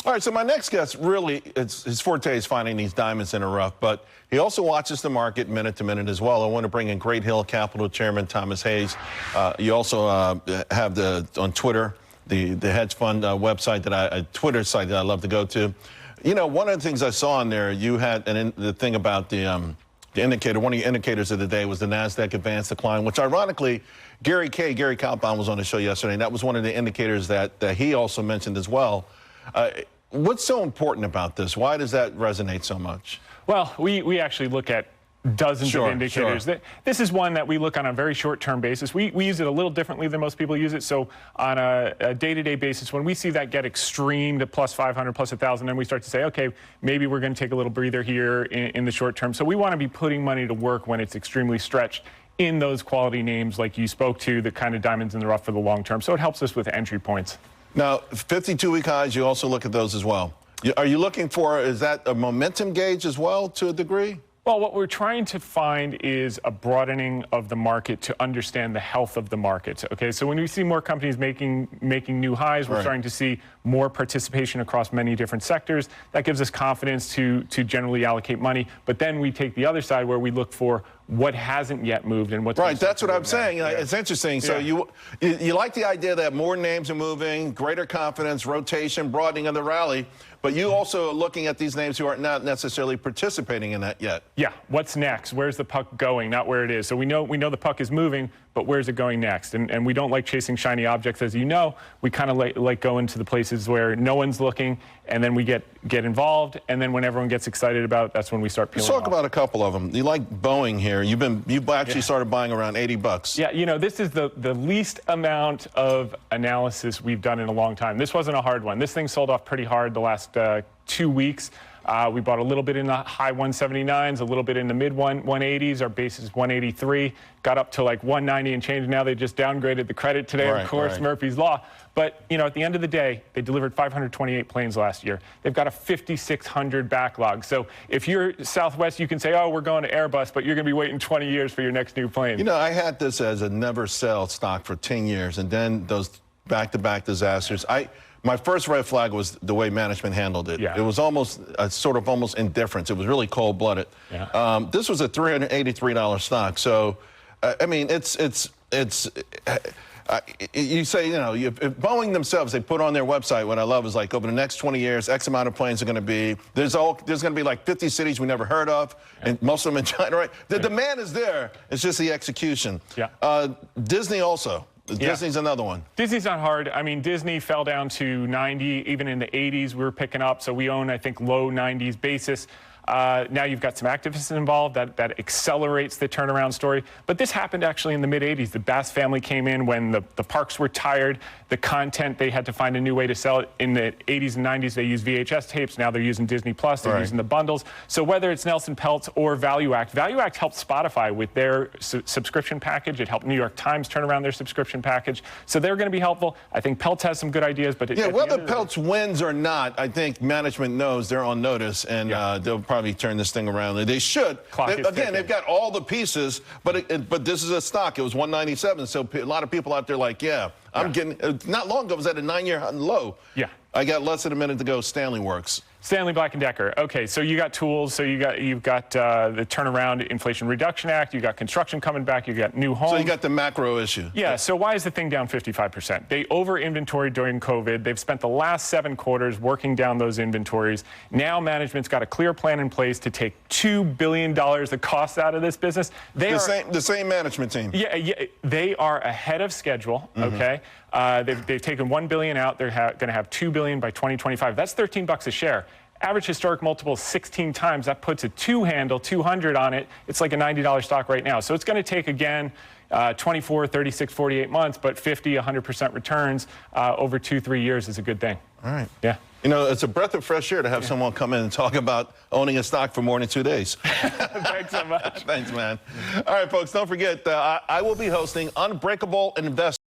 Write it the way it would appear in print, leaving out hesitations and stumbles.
All right, so my next guest, really, his forte is finding these diamonds in the rough, but he also watches the market minute to minute as well. I want to bring in Great Hill Capital Chairman Thomas Hayes. You also have on Twitter, the hedge fund website Twitter site that I love to go to. You know, one of the things I saw in there, you had the thing about the indicator. One of the indicators of the day was the NASDAQ advanced decline, which ironically, Gary Kaltbaum was on the show yesterday, and that was one of the indicators that he also mentioned as well. What's so important about this? Why does that resonate so much? Well, we actually look at dozens of indicators. Sure. This is one that we look on a very short-term basis. We use it a little differently than most people use it. So on a day-to-day basis, when we see that get extreme to plus 500, plus 1,000, then we start to say, okay, maybe we're going to take a little breather here in the short term. So we want to be putting money to work when it's extremely stretched in those quality names like you spoke to, the kind of diamonds in the rough for the long term. So it helps us with entry points. Now, 52-week highs, you also look at those as well. Are you looking for, is that a momentum gauge as well to a degree? Well, what we're trying to find is a broadening of the market to understand the health of the market. Okay, so when we see more companies making new highs, we're starting to see more participation across many different sectors. That gives us confidence to generally allocate money. But then we take the other side where we look for what hasn't yet moved and what's right. That's what I'm saying. Yeah. It's interesting. So you like the idea that more names are moving, greater confidence, rotation, broadening of the rally. But you also are looking at these names who are not necessarily participating in that yet. Yeah. What's next? Where's the puck going? Not where it is. So we know the puck is moving, but where's it going next? And we don't like chasing shiny objects, as you know. We kind of like going to the places where no one's looking, and then we get involved. And then when everyone gets excited about it, that's when we start peeling Let's talk about a couple of them. You like Boeing here. You've actually started buying around $80. Yeah, you know, this is the least amount of analysis we've done in a long time. This wasn't a hard one. This thing sold off pretty hard the last 2 weeks. We bought a little bit in the high 179s, a little bit in the mid 180s. Our base is 183. Got up to like 190 and change. Now they just downgraded the credit today, of course, Murphy's Law. But, you know, at the end of the day, they delivered 528 planes last year. They've got a 5,600 backlog. So if you're Southwest, you can say, oh, we're going to Airbus, but you're going to be waiting 20 years for your next new plane. You know, I had this as a never sell stock for 10 years, and then those back-to-back disasters. My first red flag was the way management handled it. Yeah. It was almost almost indifference. It was really cold-blooded. Yeah. This was a $383 stock. So, I mean, you say, you know, if Boeing themselves, they put on their website, what I love is like over the next 20 years, X amount of planes are going to be, there's going to be like 50 cities we never heard of, and most of them in China, right? The demand is there. It's just the execution. Yeah. Disney also. Disney's another one. Disney's not hard. I mean, Disney fell down to 90, even in the 80s we were picking up. So we own, I think, low 90s basis. Now you've got some activists involved that accelerates the turnaround story. But this happened actually in the mid-80s. The Bass family came in when the parks were tired. The content, they had to find a new way to sell it. In the 80s and 90s, they used VHS tapes. Now they're using Disney Plus. They're using the bundles. So whether it's Nelson Peltz or Value Act helped Spotify with their subscription package. It helped New York Times turn around their subscription package. So they're going to be helpful. I think Peltz has some good ideas. But whether Peltz wins or not, I think management knows they're on notice, and they'll probably turn this thing around. They should. Again, they've got all the pieces, but this is a stock. It was 197, so a lot of people out there like, I'm getting. Not long ago, it was at a 9-year low. Yeah. I got less than a minute to go. Stanley Works. Stanley Black & Decker. Okay, so you got tools. So you've got the turnaround Inflation Reduction Act. You got construction coming back. You got new homes. So you got the macro issue. Yeah. So why is the thing down 55%? They over-inventoried during COVID. They've spent the last 7 quarters working down those inventories. Now management's got a clear plan in place to take $2 billion of costs out of this business. The same management team. Yeah. They are ahead of schedule. Okay. They've taken $1 billion out. They're going to have $2 billion by 2025. That's $13 a share. Average historic multiple is 16 times. That puts a 200 on it. It's like a $90 stock right now. So it's going to take, again, 24, 36, 48 months, but 50, 100% returns over 2-3 years is a good thing. All right. Yeah. You know, it's a breath of fresh air to have someone come in and talk about owning a stock for more than 2 days. Thanks so much. Thanks, man. All right, folks, don't forget, I will be hosting Unbreakable Investment.